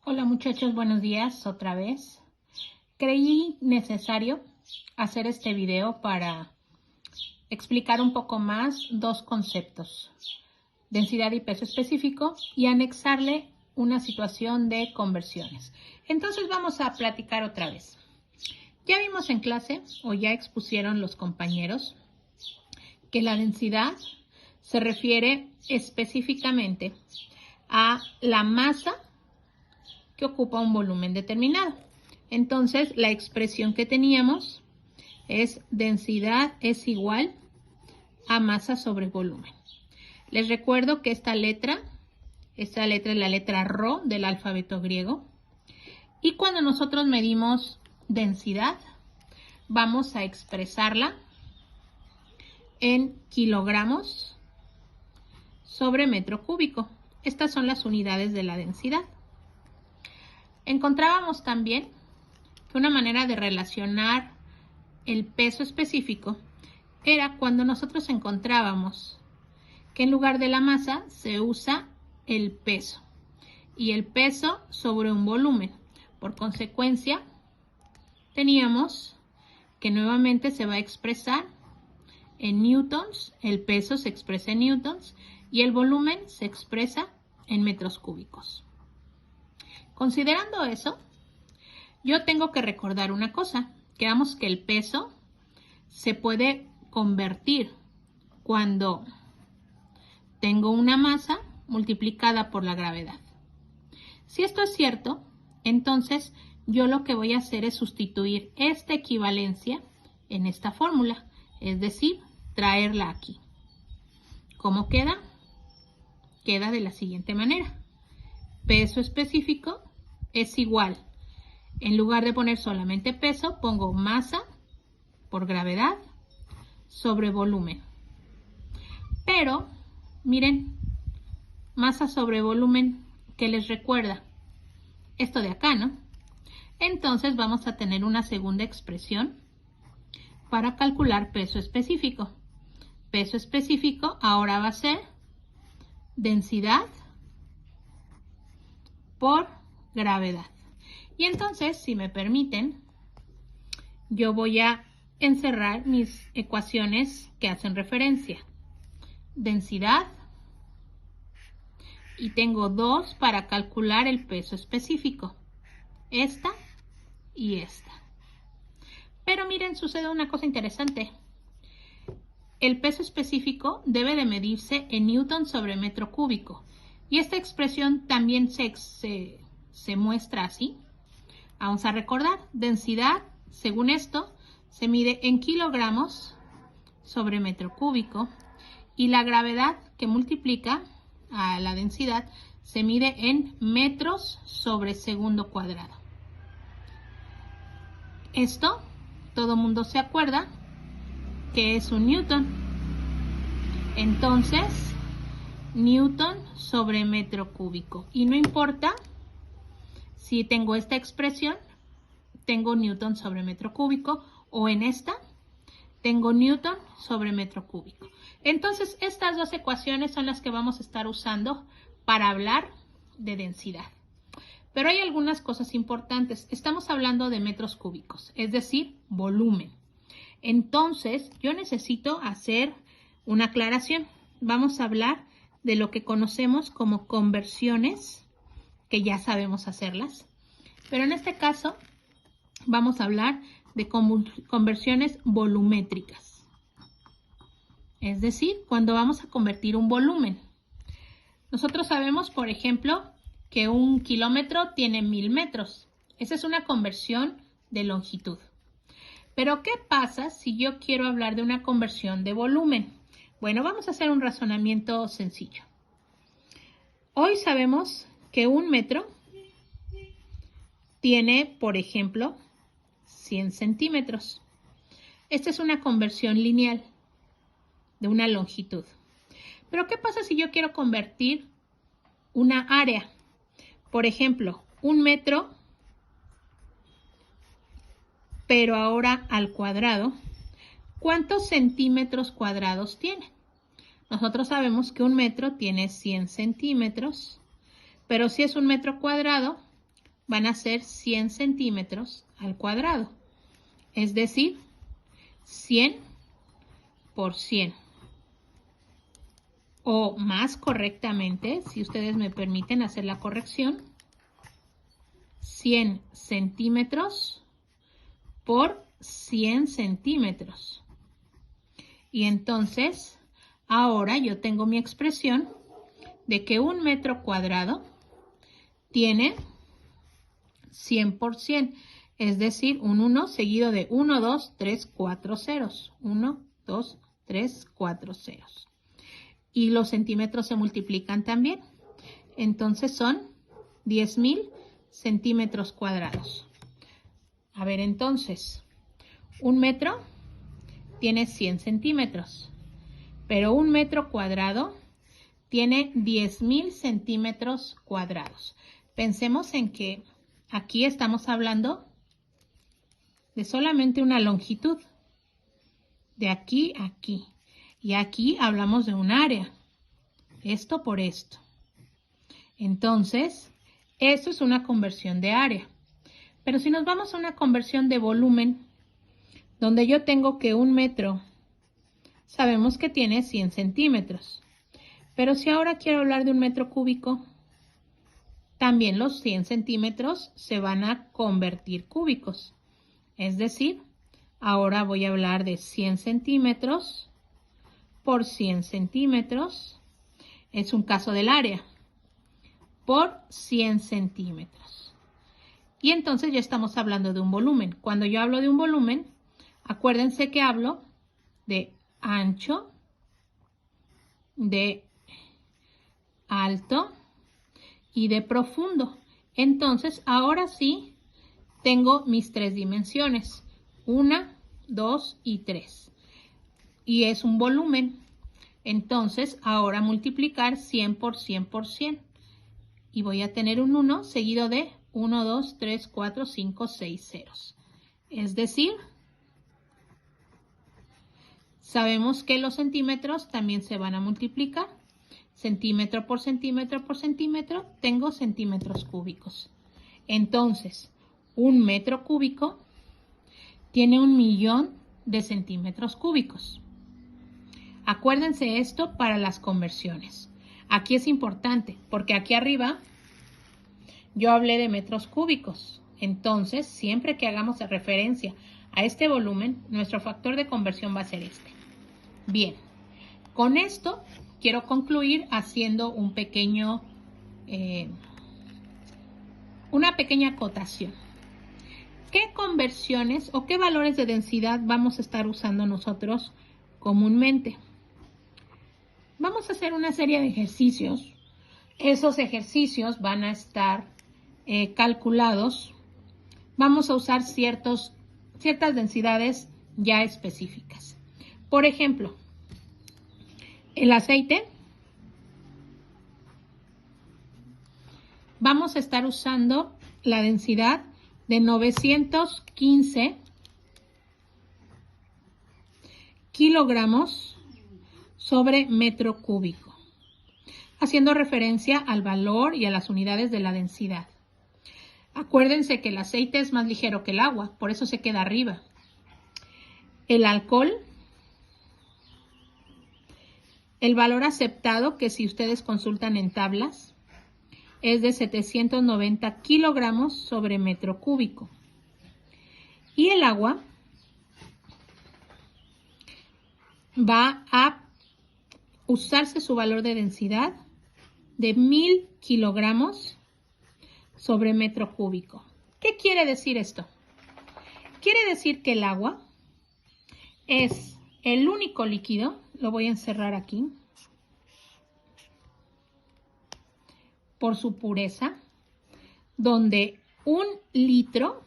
Hola muchachos, buenos días otra vez. Creí necesario hacer este video para explicar un poco más dos conceptos, densidad y peso específico, y anexarle una situación de conversiones. Entonces vamos a platicar otra vez. Ya vimos en clase, o ya expusieron los compañeros, que la densidad se refiere específicamente a la masa que ocupa un volumen determinado. Entonces, la expresión que teníamos es densidad es igual a masa sobre volumen. Les recuerdo que esta letra es la letra Rho del alfabeto griego. Y cuando nosotros medimos densidad, vamos a expresarla en kilogramos sobre metro cúbico. Estas son las unidades de la densidad. Encontrábamos también que una manera de relacionar el peso específico era cuando nosotros encontrábamos que en lugar de la masa se usa el peso y el peso sobre un volumen. Por consecuencia, teníamos que nuevamente se va a expresar en newtons, el peso se expresa en newtons y el volumen se expresa en metros cúbicos. Considerando eso, yo tengo que recordar una cosa, que vemos que el peso se puede convertir cuando tengo una masa multiplicada por la gravedad. Si esto es cierto, entonces yo lo que voy a hacer es sustituir esta equivalencia en esta fórmula, es decir, traerla aquí. ¿Cómo queda? Queda de la siguiente manera. Peso específico es igual, en lugar de poner solamente peso, pongo masa por gravedad sobre volumen. Pero, miren, masa sobre volumen, ¿qué les recuerda? Esto de acá, ¿no? Entonces vamos a tener una segunda expresión para calcular peso específico. Peso específico ahora va a ser densidad por gravedad. Y entonces, si me permiten, yo voy a encerrar mis ecuaciones que hacen referencia. Densidad, y tengo dos para calcular el peso específico. Esta y esta. Pero miren, sucede una cosa interesante. El peso específico debe de medirse en newton sobre metro cúbico. Y esta expresión también se muestra así. Vamos a recordar, densidad, según esto, se mide en kilogramos sobre metro cúbico y la gravedad que multiplica a la densidad se mide en metros sobre segundo cuadrado. Esto, todo mundo se acuerda que es un newton. Entonces, newton sobre metro cúbico. Y no importa si tengo esta expresión, tengo newton sobre metro cúbico, o en esta, tengo newton sobre metro cúbico. Entonces, estas dos ecuaciones son las que vamos a estar usando para hablar de densidad. Pero hay algunas cosas importantes. Estamos hablando de metros cúbicos, es decir, volumen. Entonces, yo necesito hacer una aclaración. Vamos a hablar de lo que conocemos como conversiones, que ya sabemos hacerlas, pero en este caso vamos a hablar de conversiones volumétricas, es decir, cuando vamos a convertir un volumen. Nosotros sabemos, por ejemplo, que 1 kilómetro tiene 1000 metros. Esa es una conversión de longitud. Pero, ¿qué pasa si yo quiero hablar de una conversión de volumen? Bueno, vamos a hacer un razonamiento sencillo. Hoy sabemos que 1 metro tiene, por ejemplo, 100 centímetros. Esta es una conversión lineal de una longitud. Pero, ¿qué pasa si yo quiero convertir una área? Por ejemplo, 1 metro, pero ahora al cuadrado. ¿Cuántos centímetros cuadrados tiene? Nosotros sabemos que 1 metro tiene 100 centímetros, pero si es 1 metro cuadrado, van a ser 100 centímetros al cuadrado. Es decir, 100 por 100. O más correctamente, si ustedes me permiten hacer la corrección, 100 centímetros por 100 centímetros. Y entonces, ahora yo tengo mi expresión de que un metro cuadrado tiene 100 por 100. Es decir, un 1 seguido de 1, 2, 3, 4 ceros. 1, 2, 3, 4 ceros. Y los centímetros se multiplican también. Entonces son 10,000 centímetros cuadrados. A ver, entonces, un metro tiene 100 centímetros, pero un metro cuadrado tiene 10,000 centímetros cuadrados. Pensemos en que aquí estamos hablando de solamente una longitud, de aquí a aquí. Y aquí hablamos de un área, esto por esto. Entonces, esto es una conversión de área. Pero si nos vamos a una conversión de volumen, donde yo tengo que un metro, sabemos que tiene 100 centímetros. Pero si ahora quiero hablar de un metro cúbico, también los 100 centímetros se van a convertir cúbicos. Es decir, ahora voy a hablar de 100 centímetros por 100 centímetros, es un caso del área, por 100 centímetros. Y entonces ya estamos hablando de un volumen. Cuando yo hablo de un volumen, acuérdense que hablo de ancho, de alto y de profundo. Entonces, ahora sí, tengo mis tres dimensiones, 1, 2 y 3. Y es un volumen. Entonces, ahora multiplicar 100 por 100 por 100. Y voy a tener un 1 seguido de 1, 2, 3, 4, 5, 6 ceros. Es decir, sabemos que los centímetros también se van a multiplicar. Centímetro por centímetro por centímetro, tengo centímetros cúbicos. Entonces, un metro cúbico tiene 1.000.000 de centímetros cúbicos. Acuérdense esto para las conversiones. Aquí es importante porque aquí arriba yo hablé de metros cúbicos. Entonces, siempre que hagamos referencia a este volumen, nuestro factor de conversión va a ser este. Bien, con esto quiero concluir haciendo una pequeña acotación. ¿Qué conversiones o qué valores de densidad vamos a estar usando nosotros comúnmente? Vamos a hacer una serie de ejercicios. Esos ejercicios van a estar calculados. Vamos a usar ciertas densidades ya específicas. Por ejemplo, el aceite. Vamos a estar usando la densidad de 915 kilogramos sobre metro cúbico, haciendo referencia al valor y a las unidades de la densidad. Acuérdense que el aceite es más ligero que el agua, por eso se queda arriba. El alcohol, el valor aceptado, que si ustedes consultan en tablas, es de 790 kilogramos sobre metro cúbico. Y el agua va a usarse su valor de densidad de 1.000 kilogramos sobre metro cúbico. ¿Qué quiere decir esto? Quiere decir que el agua es el único líquido, lo voy a encerrar aquí, por su pureza, donde 1 litro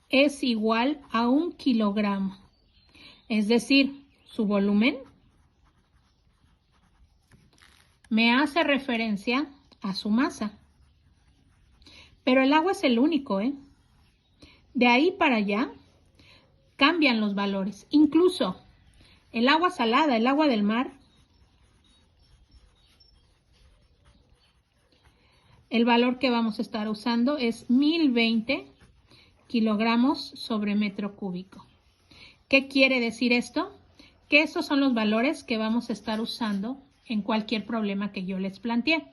es igual a 1 kilogramo. Es decir, su volumen me hace referencia a su masa. Pero el agua es el único, ¿eh? De ahí para allá cambian los valores. Incluso el agua salada, el agua del mar, el valor que vamos a estar usando es 1020 kilogramos sobre metro cúbico. ¿Qué quiere decir esto? Que esos son los valores que vamos a estar usando en cualquier problema que yo les planteé.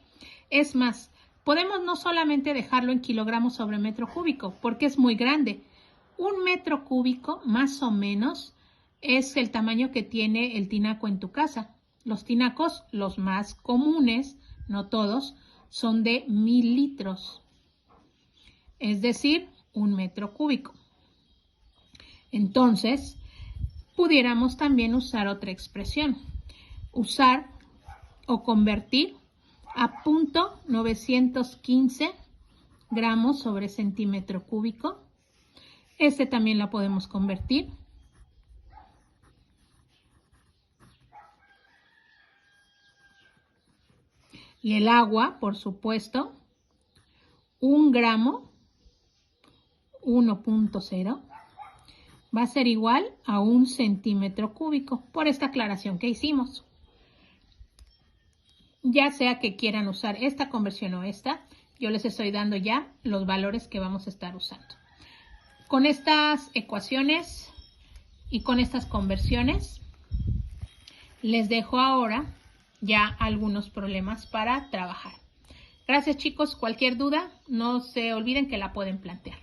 Es más, podemos no solamente dejarlo en kilogramos sobre metro cúbico, porque es muy grande. 1 metro cúbico, más o menos, es el tamaño que tiene el tinaco en tu casa. Los tinacos, los más comunes, no todos, son de 1000 litros. Es decir, 1 metro cúbico. Entonces, pudiéramos también usar otra expresión. Usar o convertir a 0.915 gramos sobre centímetro cúbico. Este también la podemos convertir. Y el agua, por supuesto, 1 gramo, 1.0, va a ser igual a 1 centímetro cúbico, por esta aclaración que hicimos. Ya sea que quieran usar esta conversión o esta, yo les estoy dando ya los valores que vamos a estar usando. Con estas ecuaciones y con estas conversiones, les dejo ahora ya algunos problemas para trabajar. Gracias, chicos. Cualquier duda, no se olviden que la pueden plantear.